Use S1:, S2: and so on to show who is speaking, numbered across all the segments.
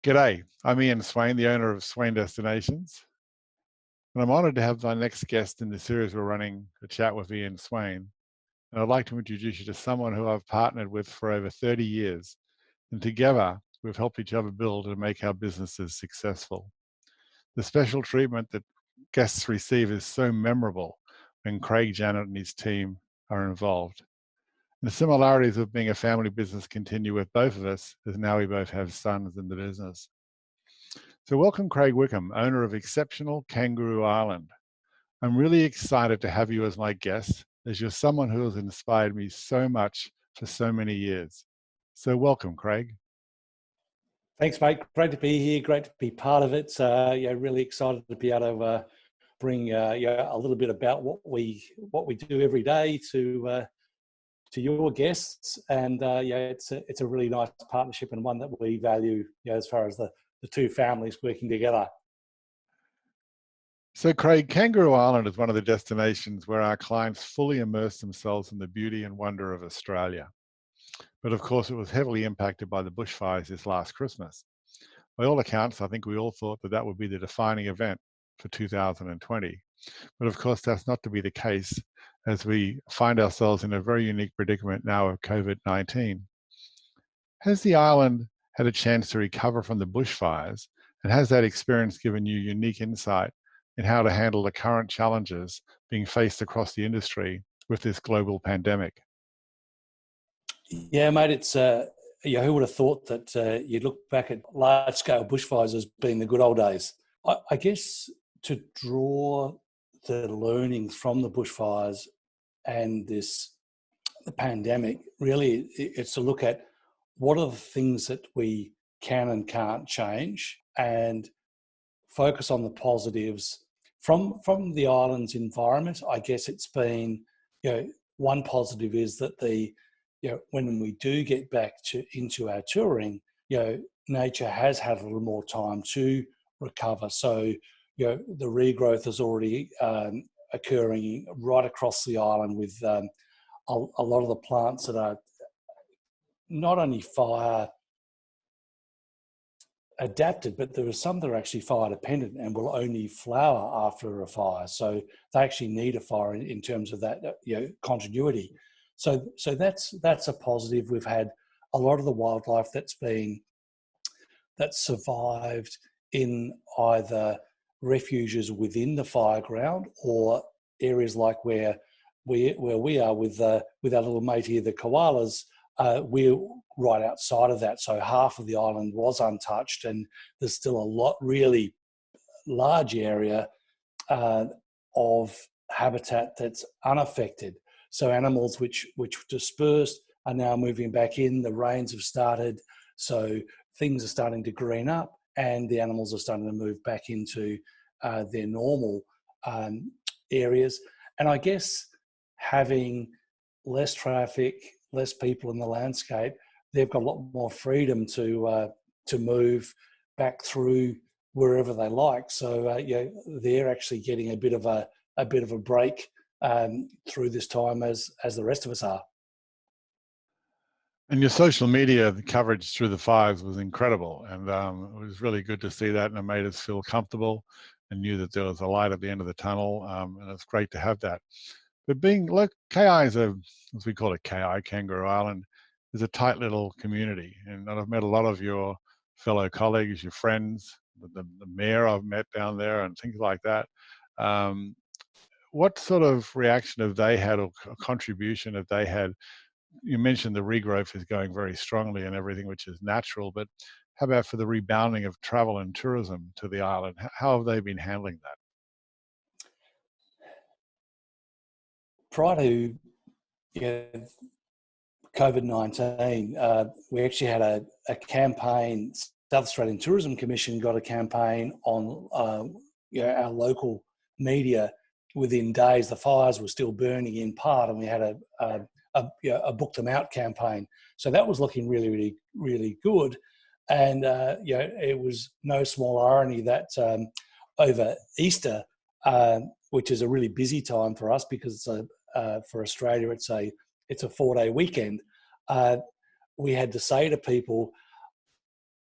S1: G'day, I'm Ian Swain, the owner of Swain Destinations, and I'm honoured to have my next guest in the series we're running, a chat with Ian Swain. And I'd like to introduce you to someone who I've partnered with for over 30 years, and together we've helped each other build and make our businesses successful. The special treatment that guests receive is so memorable when Craig, Janet, and his team are involved. And the similarities of being a family business continue with both of us, as now we both have sons in the business. So welcome, Craig Wickham, owner of exceptional Kangaroo Island. I'm really excited to have you as my guest, as you're someone who has inspired me so much for so many years. So welcome, Craig.
S2: Thanks, mate. Great to be here. Great to be part of it. Really excited to be able to bring a little bit about what we do every day to your guests. And it's a really nice partnership and one that we value. As far as the two families working together.
S1: So Craig, Kangaroo Island is one of the destinations where our clients fully immerse themselves in the beauty and wonder of Australia. But of course, it was heavily impacted by the bushfires this last Christmas. By all accounts, I think we all thought that would be the defining event for 2020. But of course, that's not to be the case, as we find ourselves in a very unique predicament now of COVID-19. Has the island had a chance to recover from the bushfires, and has that experience given you unique insight in how to handle the current challenges being faced across the industry with this global pandemic?
S2: Yeah, mate, it's who would have thought that you'd look back at large-scale bushfires as being the good old days? I guess to draw the learnings from the bushfires and the pandemic, really, it's to look at what are the things that we can and can't change, and focus on the positives from the island's environment. I guess it's been, one positive is that when we do get back into our touring, nature has had a little more time to recover. So, the regrowth is already occurring right across the island with a lot of the plants that are not only fire adapted, but there are some that are actually fire dependent and will only flower after a fire. So they actually need a fire in terms of that, continuity. So that's a positive. We've had a lot of the wildlife that survived in either refuges within the fireground or areas like where we are with our little mate here, the koalas. We're right outside of that, so half of the island was untouched, and there's still a really large area of habitat that's unaffected. So animals which dispersed are now moving back in. The rains have started, so things are starting to green up, and the animals are starting to move back into their normal areas. And I guess having less traffic, less people in the landscape, they've got a lot more freedom to move back through wherever they like. So they're actually getting a bit of a break through this time as the rest of us are.
S1: And your social media coverage through the fires was incredible, and it was really good to see that, and it made us feel comfortable and knew that there was a light at the end of the tunnel, and it's great to have that. But KI is as we call it, KI, Kangaroo Island, is a tight little community. And I've met a lot of your fellow colleagues, your friends, the mayor I've met down there and things like that. What sort of reaction have they had, or contribution have they had? You mentioned the regrowth is going very strongly and everything, which is natural, but how about for the rebounding of travel and tourism to the island? How have they been handling that?
S2: Prior to COVID-19, we actually had a campaign. South Australian Tourism Commission got a campaign on our local media. Within days, the fires were still burning in part, and we had a book them out campaign. So that was looking really, really, really good. And it was no small irony that over Easter, which is a really busy time for us because for Australia it's a 4-day weekend, we had to say to people,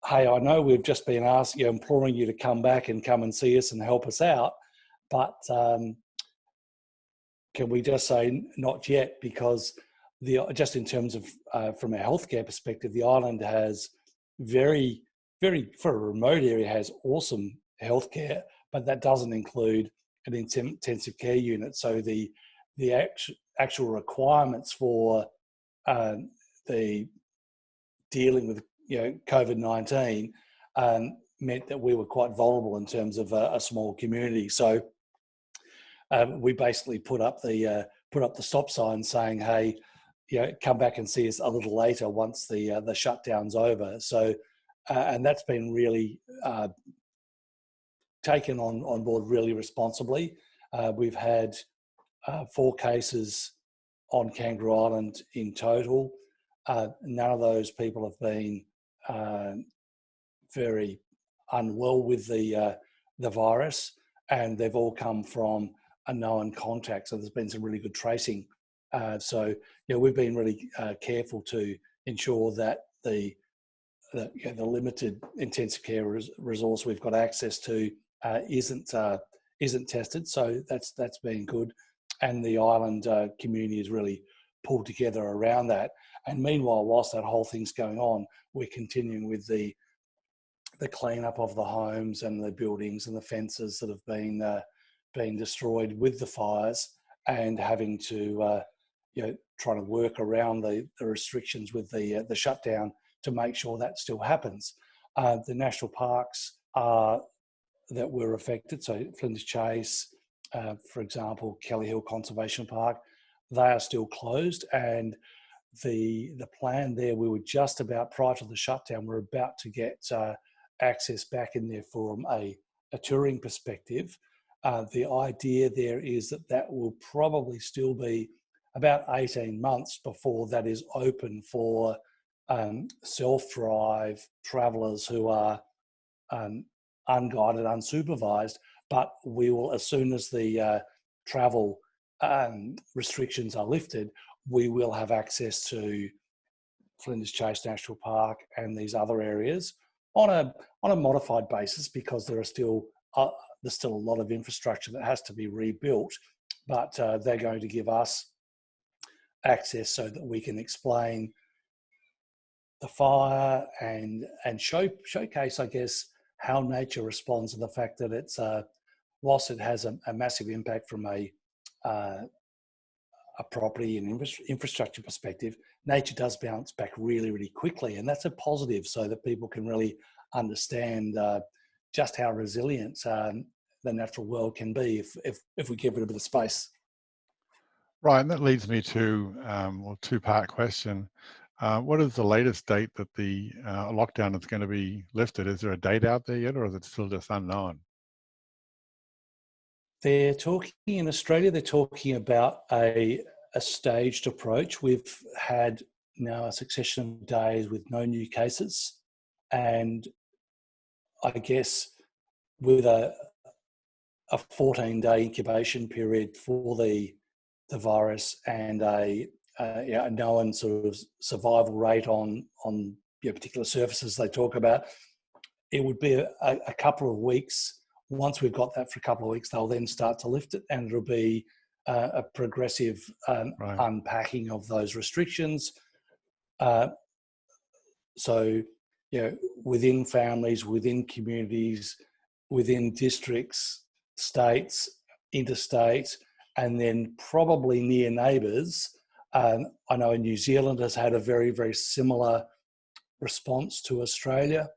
S2: hey, I know we've just been asked, imploring you to come back and come and see us and help us out, but can we just say not yet? Because just in terms of from a healthcare perspective, the island has very, very, for a remote area, has awesome healthcare, but that doesn't include an intensive care unit. So the actual requirements for the dealing with COVID-19 meant that we were quite vulnerable in terms of a small community. So we basically put up the stop sign saying, "Hey, come back and see us a little later once the shutdown's over." So, and that's been really taken on board really responsibly. We've had 4 cases on Kangaroo Island in total. None of those people have been very unwell with the virus, and they've all come from a known contact. So there's been some really good tracing. So we've been really careful to ensure that the limited intensive care resource we've got access to isn't tested. So that's been good, and the island community is really pulled together around that. And meanwhile, whilst that whole thing's going on, we're continuing with the cleanup of the homes and the buildings and the fences that have been destroyed with the fires, and having to try to work around the restrictions with the shutdown to make sure that still happens. The national parks that were affected, so Flinders Chase, for example, Kelly Hill Conservation Park, they are still closed. And the plan there, we were just about, prior to the shutdown, we're about to get access back in there from a touring perspective. The idea there is that will probably still be about 18 months before that is open for self-drive travellers who are unguided, unsupervised. But we will, as soon as the travel restrictions are lifted, we will have access to Flinders Chase National Park and these other areas on a modified basis, because there's still a lot of infrastructure that has to be rebuilt. But they're going to give us access so that we can explain the fire and showcase, I guess, how nature responds to the fact that it's whilst it has a massive impact from a property and infrastructure perspective, nature does bounce back really, really quickly, and that's a positive, so that people can really understand just how resilient the natural world can be if we give it a bit of space.
S1: Right, and that leads me to two-part question. What is the latest date that the lockdown is going to be lifted? Is there a date out there yet, or is it still just unknown?
S2: They're talking in Australia, they're talking about a staged approach. We've had now a succession of days with no new cases, and I guess with a 14-day incubation period for the virus, and a known sort of survival rate on particular surfaces they talk about, it would be a couple of weeks. Once we've got that for a couple of weeks, they'll then start to lift it, and it'll be a progressive
S1: Right.
S2: unpacking of those restrictions. So, within families, within communities, within districts, states, interstates, and then probably near neighbours. I know New Zealand has had a very, very similar response to Australia,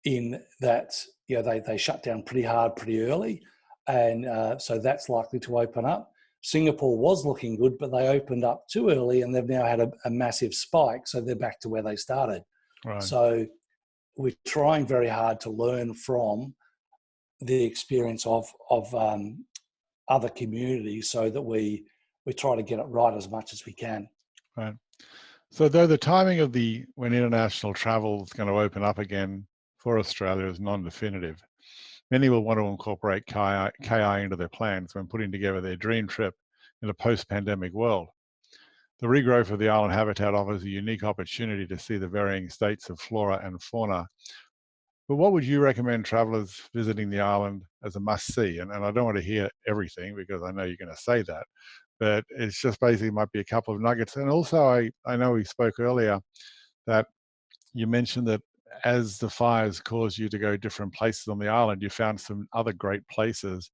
S2: in that they shut down pretty hard pretty early, and so that's likely to open up. Singapore was looking good, but they opened up too early, and they've now had a massive spike, so they're back to where they started.
S1: Right.
S2: So we're trying very hard to learn from the experience of other communities, so that we try to get it right as much as we can.
S1: Right. So though the timing of when international travel is going to open up again for Australia is non-definitive, many will want to incorporate KI into their plans when putting together their dream trip in a post-pandemic world. The regrowth of the island habitat offers a unique opportunity to see the varying states of flora and fauna. But what would you recommend travellers visiting the island as a must-see? And I don't want to hear everything because I know you're going to say that, but it's just basically might be a couple of nuggets. And also, I know we spoke earlier that you mentioned that as the fires caused you to go different places on the island, you found some other great places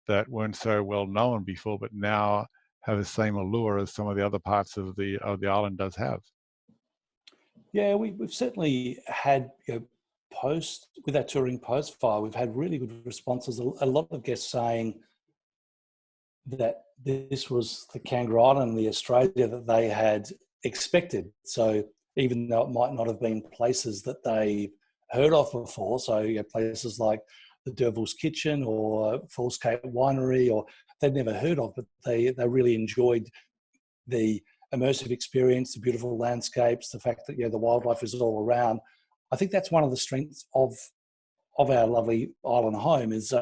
S1: that weren't so well known before, but now have the same allure as some of the other parts of the island does have.
S2: Yeah, we've certainly had, post with our touring post fire, we've had really good responses. A lot of guests saying that this was the Kangaroo Island, the Australia that they had expected. So even though it might not have been places that they heard of before, so places like the Devil's Kitchen or Falls Cape Winery, or they'd never heard of, but they really enjoyed the immersive experience, the beautiful landscapes, the fact that the wildlife is all around. I think that's one of the strengths of our lovely island home is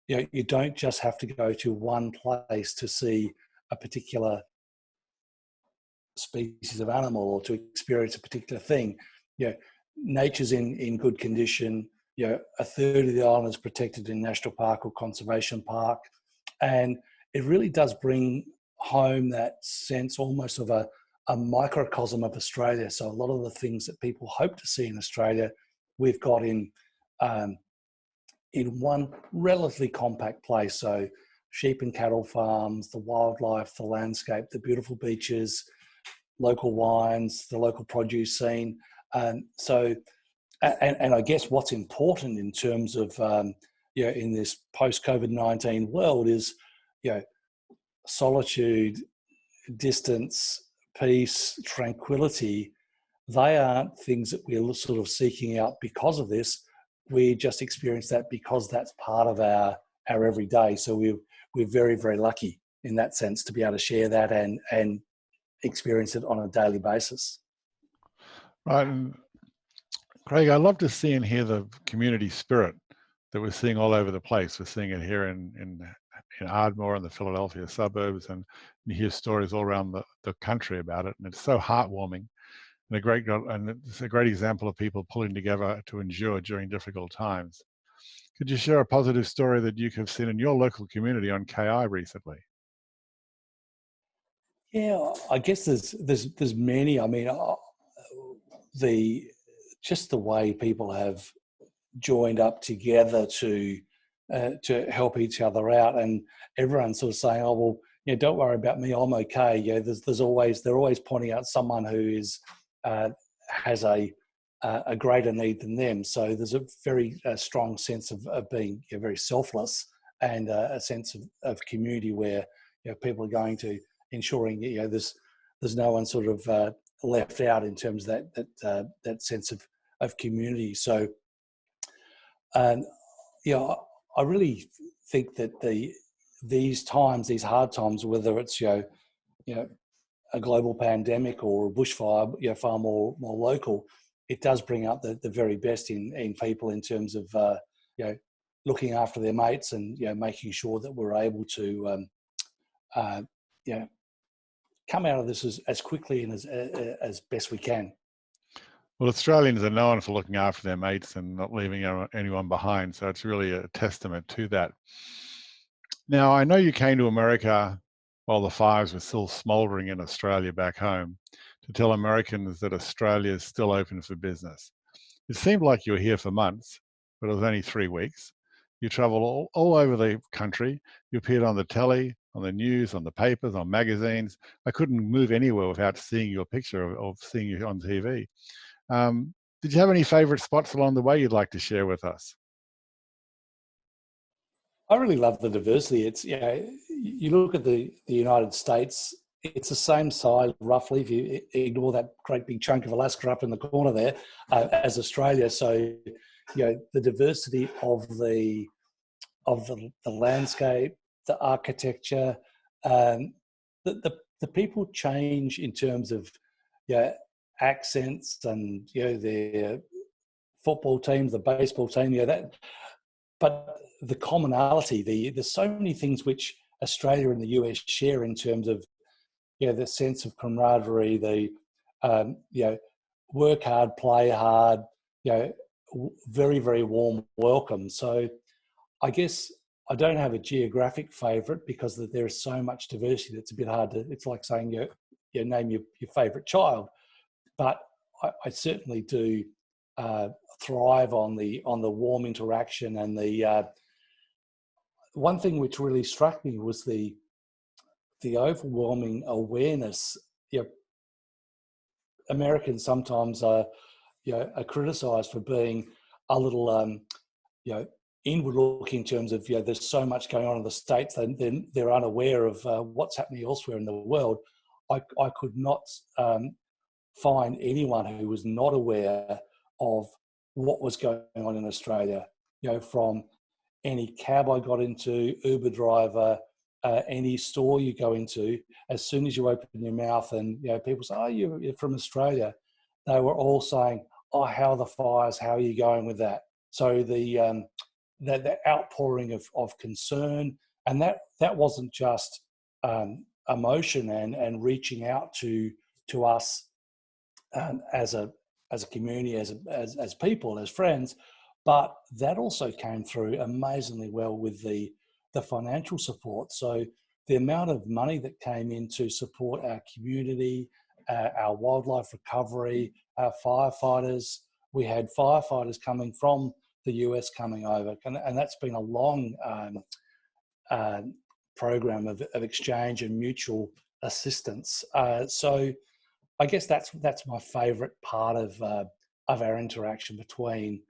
S2: you don't just have to go to one place to see a particular species of animal or to experience a particular thing. Nature's in good condition. A third of the island is protected in national park or conservation park, and it really does bring home that sense almost of a microcosm of Australia. So a lot of the things that people hope to see in Australia, we've got in one relatively compact place. So sheep and cattle farms, the wildlife, the landscape, the beautiful beaches, local wines, the local produce scene. And I guess what's important in terms of, in this post-COVID-19 world is, solitude, distance, peace, tranquility. They aren't things that we're sort of seeking out because of this. We just experience that because that's part of our everyday. So we're very, very lucky in that sense to be able to share that and experience it on a daily basis.
S1: Right. And Craig, I love to see and hear the community spirit that we're seeing all over the place. We're seeing it here in Ardmore and the Philadelphia suburbs, and you hear stories all around the country about it. And it's so heartwarming and it's a great example of people pulling together to endure during difficult times. Could you share a positive story that you have seen in your local community on KI recently?
S2: Yeah, I guess there's many. I mean, just the way people have joined up together to help each other out, and everyone's sort of saying, "Oh well, don't worry about me, I'm okay." They're always pointing out someone who is has a greater need than them. So there's a very strong sense of being very selfless, and a sense of community where people are going to ensuring there's no one sort of left out in terms of that sense of community. So, and I really think that these hard times, whether it's a global pandemic or a bushfire, far more local, it does bring out the very best in people in terms of looking after their mates and making sure that we're able to come out of this as quickly and as best we can.
S1: Well, Australians are known for looking after their mates and not leaving anyone behind, so it's really a testament to that. Now, I know you came to America while the fires were still smouldering in Australia back home to tell Americans that Australia is still open for business. It seemed like you were here for months, but it was only 3 weeks. You traveled all over the country. You appeared on the telly, on the news, on the papers, on magazines. I couldn't move anywhere without seeing your picture or seeing you on TV. Did you have any favorite spots along the way you'd like to share with us?
S2: I really love the diversity. It's you look at the United States, it's the same size roughly if you ignore that great big chunk of Alaska up in the corner there as Australia. So the diversity of the landscape, the architecture, the people change in terms of accents and their football teams, the baseball team, but the commonality, there's so many things which Australia and the US share in terms of the sense of camaraderie, the work hard, play hard, very, very warm welcome. So I guess I don't have a geographic favourite because there is so much diversity. It's a bit hard to. It's like saying name your favourite child, but I certainly do thrive on the warm interaction. And the one thing which really struck me was the overwhelming awareness. Americans sometimes are criticised for being a little inward looking in terms of there's so much going on in the States, and they're unaware of what's happening elsewhere in the world. I could not find anyone who was not aware of what was going on in Australia. From any cab I got into, Uber driver, any store you go into, as soon as you open your mouth and people say, "Oh, you're from Australia," they were all saying, "Oh, how are the fires? How are you going with that?" So the outpouring of concern, and that wasn't just emotion and reaching out to us as a community, as people, as friends, but that also came through amazingly well with the financial support. So the amount of money that came in to support our community, our wildlife recovery, our firefighters. We had firefighters coming from the US coming over, and that's been a long program of exchange and mutual assistance. So I guess that's my favourite part of our interaction between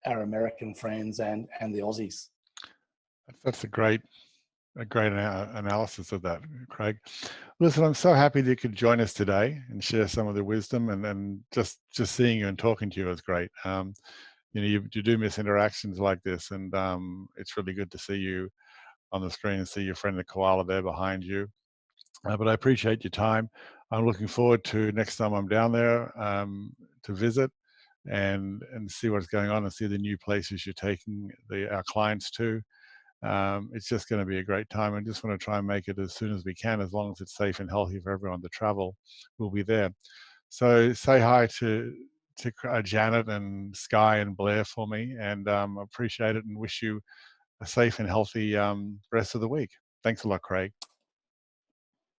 S2: our American friends and the Aussies.
S1: That's a great analysis of that, Craig. Listen, I'm so happy that you could join us today and share some of the wisdom, and just seeing you and talking to you is great. You do miss interactions like this, and it's really good to see you on the screen and see your friend the koala there behind you. But I appreciate your time. I'm looking forward to next time I'm down there to visit and see what's going on and see the new places you're taking our clients to. It's just going to be a great time. I just want to try and make it as soon as we can, as long as it's safe and healthy for everyone to travel. We'll be there. So say hi to Janet and Sky and Blair for me, and appreciate it and wish you a safe and healthy rest of the week. Thanks a lot, Craig.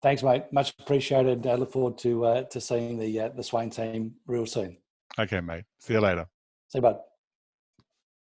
S2: Thanks, mate. Much appreciated. I look forward to seeing the Swain team real soon.
S1: Okay, mate. See you later.
S2: See you, bud.